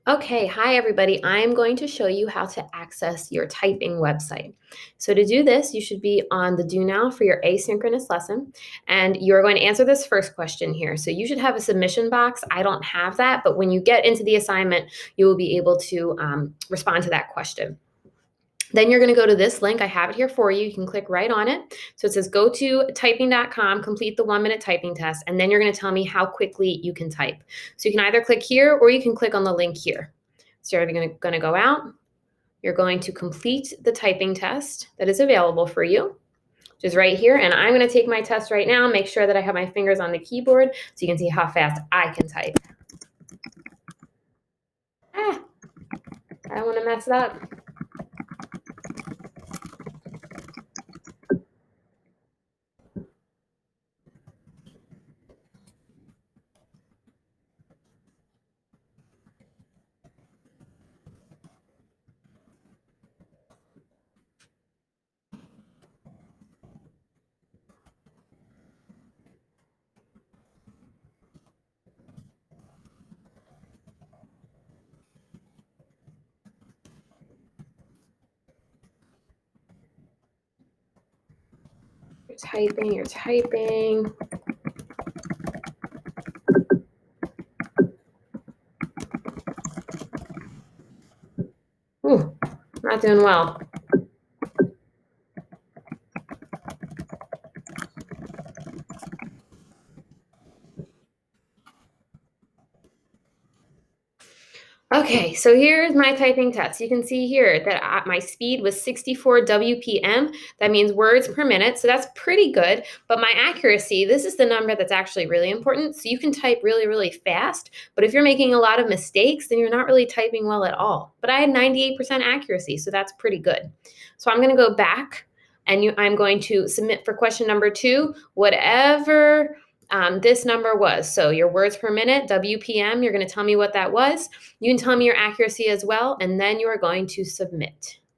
Okay, hi everybody. I'm going to show you how to access your typing website. So to do this, you should be on the Do Now for your asynchronous lesson, and you're going to answer this first question here. So you should have a submission box. I don't have that, but when you get into the assignment, you will be able to respond to that question. Then you're going to go to this link. I have it here for you. You can click right on it. So it says go to typing.com, complete the 1-minute typing test, and then you're going to tell me how quickly you can type. So you can either click here or you can click on the link here. So you're going to go out. You're going to complete the typing test that is available for you, which is right here. And I'm going to take my test right now, make sure that I have my fingers on the keyboard so you can see how fast I can type. Ah, I don't want to mess it up. You're typing, you're typing. Ooh, not doing well. Okay, so here's my typing test. You can see here that my speed was 64 WPM. That means words per minute. So that's pretty good. But my accuracy, this is the number that's actually really important. So you can type really, really fast. But if you're making a lot of mistakes, then you're not really typing well at all. But I had 98% accuracy. So that's pretty good. So I'm going to go back and I'm going to submit for question number 2, whatever this number was. So your words per minute, WPM, you're going to tell me what that was. You can tell me your accuracy as well, and then you are going to submit.